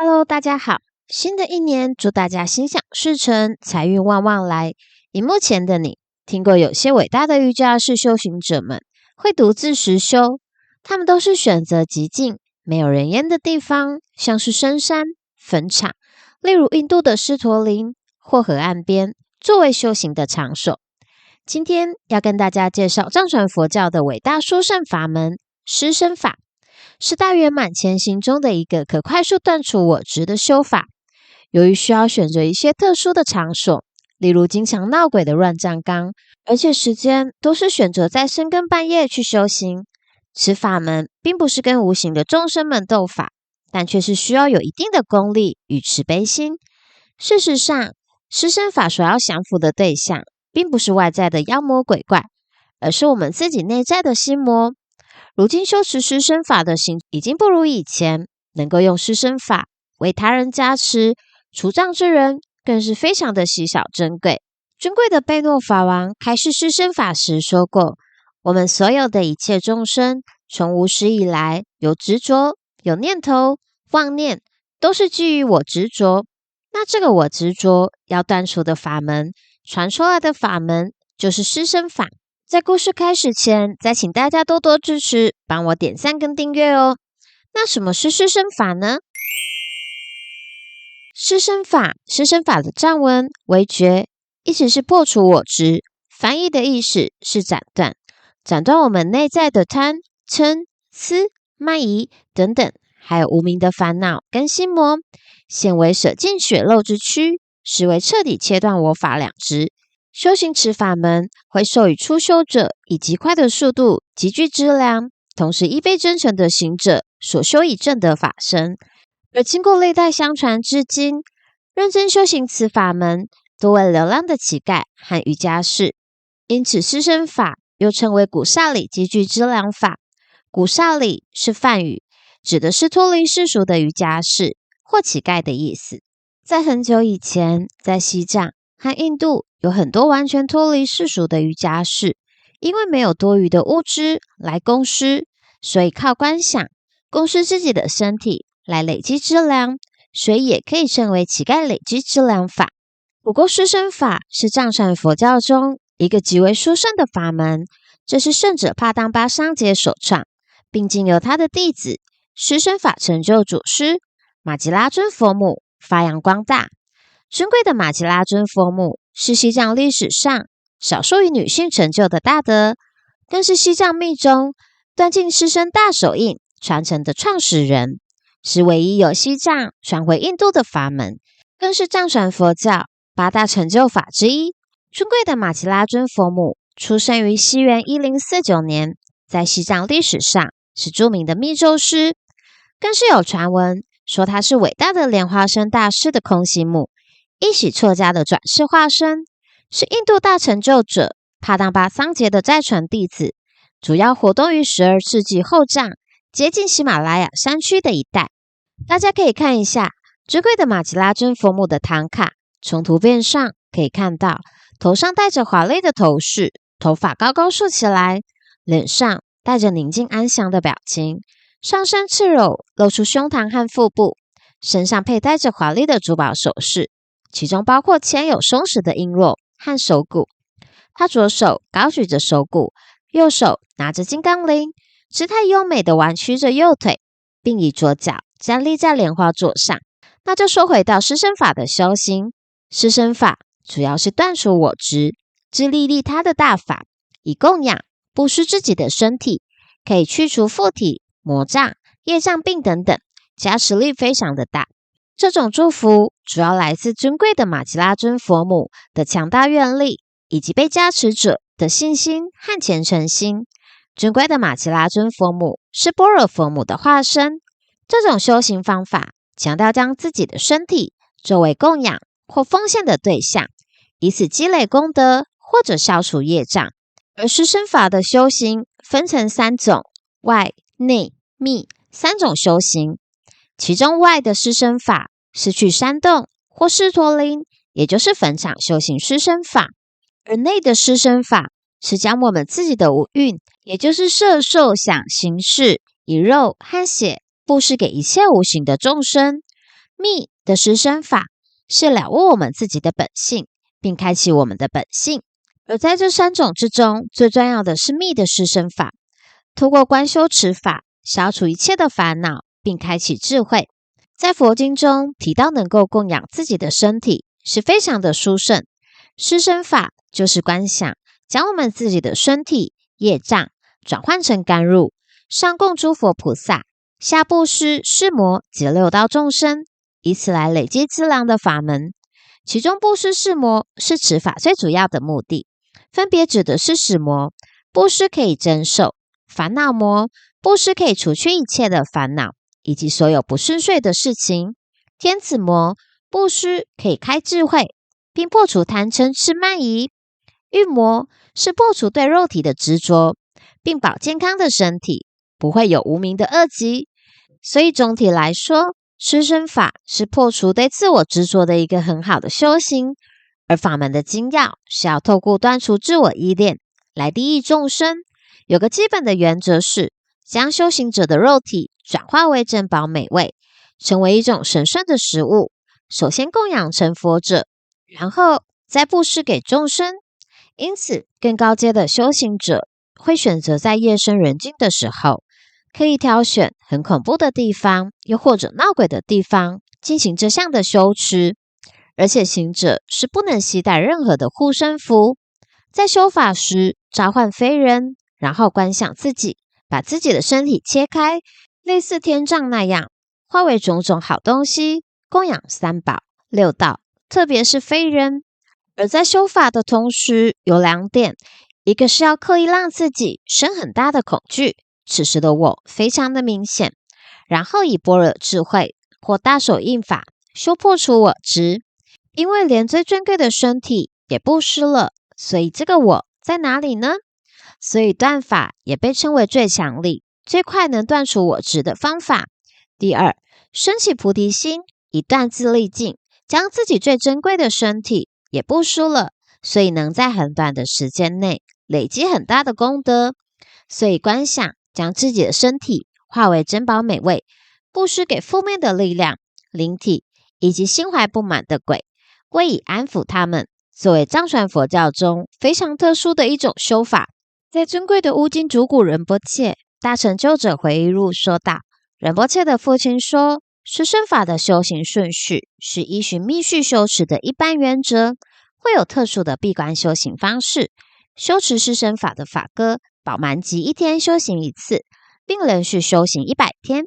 Hello，大家好！新的一年，祝大家心想事成，财运旺旺来。荧幕前的你，听过有些伟大的瑜伽士修行者们会独自实修，他们都是选择极静、没有人烟的地方，像是深山、坟场，例如印度的狮驼林或河岸边，作为修行的场所。今天要跟大家介绍藏传佛教的伟大殊胜法门——施身法。是大圆满前行中的一个可快速断除我执的修法。由于需要选择一些特殊的场所，例如经常闹鬼的乱葬岗，而且时间都是选择在深更半夜去修行。此法门并不是跟无形的众生们斗法，但却是需要有一定的功力与慈悲心。事实上，施身法所要降服的对象，并不是外在的妖魔鬼怪，而是我们自己内在的心魔。如今修持施身法的行已经不如以前，能够用施身法为他人加持除障之人，更是非常的稀少珍贵。尊贵的贝诺法王开示施身法时说过，我们所有的一切众生，从无始以来，有执着、有念头、妄念，都是基于我执着。那这个我执着要断除的法门，传出来的法门，就是施身法。在故事开始前，再请大家多多支持，帮我点赞跟订阅哦。那什么是施身法呢？施身法的藏文为觉，意思是破除我执，翻译的意思是斩断我们内在的贪、嗔、痴、慢疑等等，还有无明的烦恼跟心魔，显为舍尽血肉之躯，实为彻底切断我法两执。修行此法门会授予初修者以极快的速度、极具质量，同时亦非真诚的行者所修以正得法身。而经过历代相传至今，认真修行此法门，多为流浪的乞丐和瑜伽士。因此施身法又称为古刹里极具资粮法。古刹里是梵语，指的是脱离世俗的瑜伽士或乞丐的意思。在很久以前，在西藏和印度有很多完全脱离世俗的瑜伽士，因为没有多余的物资来供施，所以靠观想供施自己的身体来累积资粮，所以也可以称为乞丐累积资粮法。不过施身法是藏传佛教中一个极为殊胜的法门，这是圣者帕当巴桑杰所创，并经由他的弟子施身法成就祖师玛吉拉尊佛母发扬光大。尊贵的玛吉拉尊佛母是西藏历史上少数以女性成就的大德，更是西藏密宗断尽施身大手印传承的创始人，是唯一由西藏传回印度的法门，更是藏传佛教八大成就法之一。尊贵的玛吉拉尊佛母出生于西元1049年，在西藏历史上是著名的密咒师，更是有传闻说她是伟大的莲花生大师的空行母，一喜错家的转世化身，是印度大成就者帕当巴桑杰的再传弟子，主要活动于12世纪后藏接近喜马拉雅山区的一带。大家可以看一下尊贵的玛吉拉尊佛母的唐卡，从图片上可以看到头上戴着华丽的头饰，头发高高竖起来，脸上带着宁静安详的表情，上身赤裸露出胸膛和腹部，身上佩戴着华丽的珠宝首饰，其中包括嵌有松石的璎珞和手鼓。他左手高举着手鼓，右手拿着金刚铃，姿态优美地弯曲着右腿，并以左脚站立在莲花座上。那就说回到施身法的修行，施身法主要是断除我执，自利利他的大法，以供养布施自己的身体，可以去除附体、魔障、业障病等等，加持力非常的大。这种祝福主要来自尊贵的玛吉拉尊佛母的强大愿力，以及被加持者的信心和虔诚心。尊贵的玛吉拉尊佛母是般若佛母的化身，这种修行方法强调将自己的身体作为供养或奉献的对象，以此积累功德或者消除业障。而施身法的修行分成3种，外、内、密3种修行。其中外的施身法是去山洞或狮驼林，也就是坟场修行施身法；而内的施身法是将我们自己的五蕴，也就是色、受、想、行、识，以肉和血布施给一切无形的众生。密的施身法是了悟我们自己的本性，并开启我们的本性。而在这3种之中，最重要的是密的施身法，透过观修持法，消除一切的烦恼，并开启智慧。在佛经中提到能够供养自己的身体，是非常的殊胜。施身法就是观想，将我们自己的身体、业障转换成甘露，上供诸佛菩萨，下布施释摩及6道众生，以此来累积资粮的法门。其中布施释摩是持法最主要的目的，分别指的是使魔，布施可以增寿；烦恼魔，布施可以除去一切的烦恼，以及所有不顺遂的事情；天子魔，布施可以开智慧，并破除贪嗔痴慢疑；欲魔是破除对肉体的执着，并保健康的身体，不会有无明的恶疾。所以总体来说，施身法是破除对自我执着的一个很好的修行，而法门的精要是要透过断除自我依恋来利益众生。有个基本的原则是，将修行者的肉体转化为珍宝美味，成为一种神圣的食物，首先供养成佛者，然后再布施给众生。因此，更高阶的修行者会选择在夜深人静的时候，可以挑选很恐怖的地方，又或者闹鬼的地方，进行这项的修持。而且行者是不能携带任何的护身符。在修法时，召唤非人，然后观想自己，把自己的身体切开，类似天葬那样，化为种种好东西，供养3宝、6道，特别是非人。而在修法的同时，有2点，一个是要刻意让自己生很大的恐惧，此时的我非常的明显，然后以般若智慧或大手印法修破除我执。因为连最尊贵的身体也布施了，所以这个我在哪里呢？所以断法也被称为最强力、最快能断除我执的方法。第二，升起菩提心，以断自利尽，将自己最珍贵的身体也布施了，所以能在很短的时间内累积很大的功德。所以观想将自己的身体化为珍宝美味，布施给负面的力量、灵体以及心怀不满的鬼，归以安抚他们，作为藏传佛教中非常特殊的一种修法。在尊贵的乌金主古仁波切大成就者回忆录说道，仁波切的父亲说，施身法的修行顺序是依循密续修持的一般原则，会有特殊的闭关修行方式。修持施身法的法歌，宝满级1天修行1次，并连续修行100天，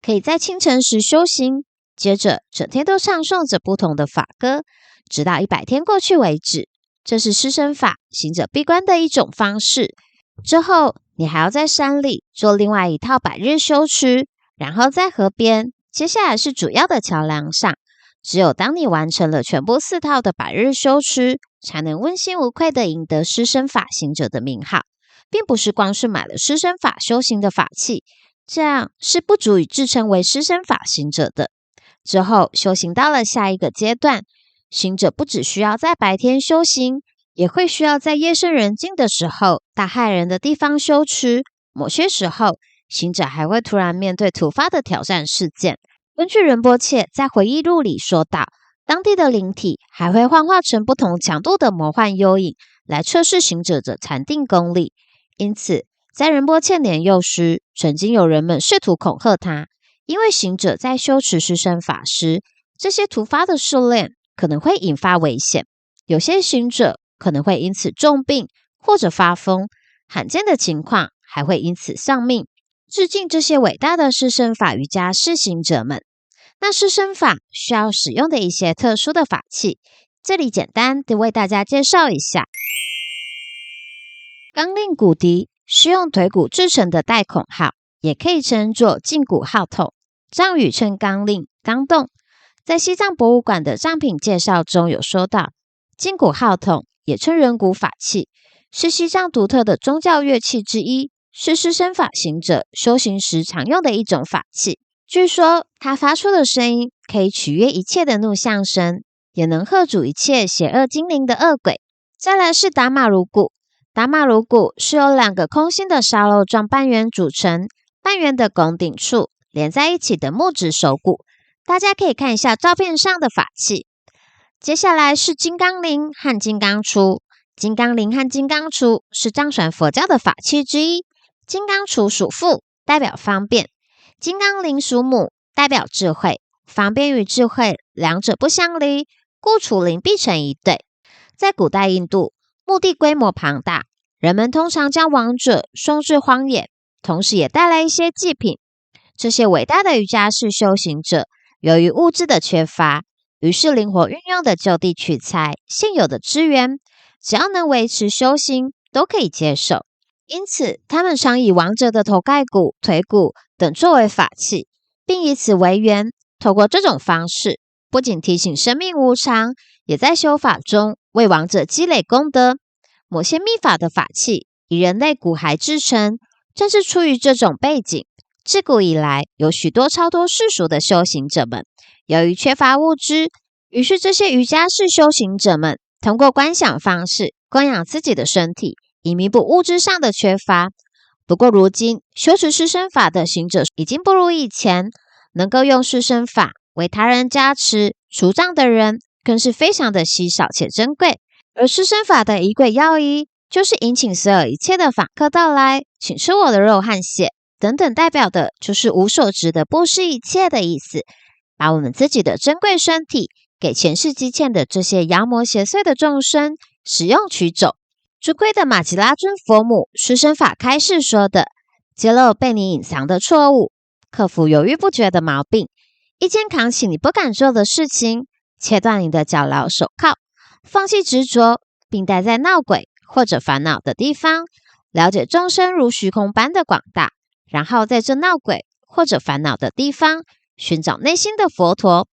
可以在清晨时修行，接着整天都唱诵着不同的法歌，直到100天过去为止。这是施身法行者闭关的一种方式。之后，你还要在山里做另外一套百日修持，然后在河边，接下来是主要的桥梁上。只有当你完成了全部4套的百日修持，才能问心无愧地赢得施身法行者的名号，并不是光是买了施身法修行的法器，这样是不足以自称为施身法行者的。之后修行到了下一个阶段，行者不只需要在白天修行，也会需要在夜深人静的时候，大骇人的地方修持。某些时候，行者还会突然面对突发的挑战事件。根据仁波切在回忆录里说道，当地的灵体还会幻化成不同强度的魔幻幽影，来测试行者的禅定功力。因此，在仁波切年幼时，曾经有人们试图恐吓他，因为行者在修持施身法时，这些突发的试炼可能会引发危险，有些行者可能会因此重病或者发疯，罕见的情况还会因此丧命。致敬这些伟大的施身法瑜伽施行者们。那施身法需要使用的一些特殊的法器，这里简单的为大家介绍一下。钢令骨笛是用腿骨制成的带孔号，也可以称作胫骨号筒，藏语称钢令、钢洞。在西藏博物馆的藏品介绍中有说到，胫骨号筒也称人骨法器，是西藏独特的宗教乐器之一，是施身法行者修行时常用的一种法器。据说它发出的声音可以取悦一切的怒相声，也能吓阻一切邪恶精灵的恶鬼。再来是达玛如骨，达玛如骨是由2个空心的沙漏状半圆组成，半圆的拱顶处连在一起的木质手骨，大家可以看一下照片上的法器。接下来是金刚铃和金刚杵。金刚铃和金刚杵是藏传佛教的法器之一。金刚杵属父，代表方便；金刚铃属母，代表智慧。方便与智慧两者不相离，故杵铃必成一对。在古代印度，墓地规模庞大，人们通常将亡者送至荒野，同时也带来一些祭品。这些伟大的瑜伽士修行者，由于物质的缺乏，于是灵活运用的就地取材现有的资源，只要能维持修行，都可以接受。因此，他们常以亡者的头盖骨、腿骨等作为法器，并以此为缘，透过这种方式，不仅提醒生命无常，也在修法中为亡者积累功德。某些密法的法器以人类骨骸制成，正是出于这种背景，自古以来有许多超脱世俗的修行者们，由于缺乏物质，于是这些瑜伽士修行者们通过观想方式供养自己的身体，以弥补物质上的缺乏。不过如今修持四身法的行者已经不如以前，能够用四身法为他人加持除障的人更是非常的稀少且珍贵。而四身法的仪轨要义，就是迎请所有一切的访客到来，请吃我的肉和血等等，代表的就是无所值得布施一切的意思，把我们自己的珍贵身体给前世积欠的这些妖魔邪祟的众生使用取走。朱贵的玛吉拉尊佛母四身法开示说的，揭露被你隐藏的错误，克服犹豫不决的毛病，一肩扛起你不敢做的事情，切断你的脚镣手铐，放弃执着，并待在闹鬼或者烦恼的地方，了解众生如虚空般的广大，然后在这闹鬼或者烦恼的地方寻找内心的佛陀。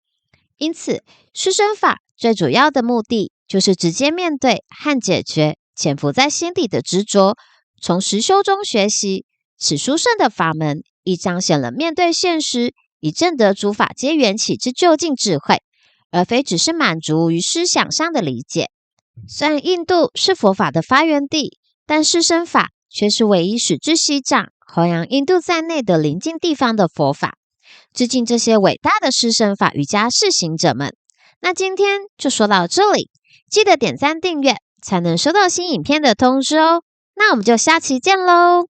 因此，四身法最主要的目的就是直接面对和解决潜伏在心底的执着，从实修中学习。此殊胜的法门，亦彰显了面对现实，以证得诸法皆缘起之究竟智慧，而非只是满足于思想上的理解。虽然印度是佛法的发源地，但四身法却是唯一始至西藏、弘扬印度在内的邻近地方的佛法。致敬这些伟大的四身法瑜伽士行者们。那今天就说到这里，记得点赞订阅，才能收到新影片的通知哦。那我们就下期见喽！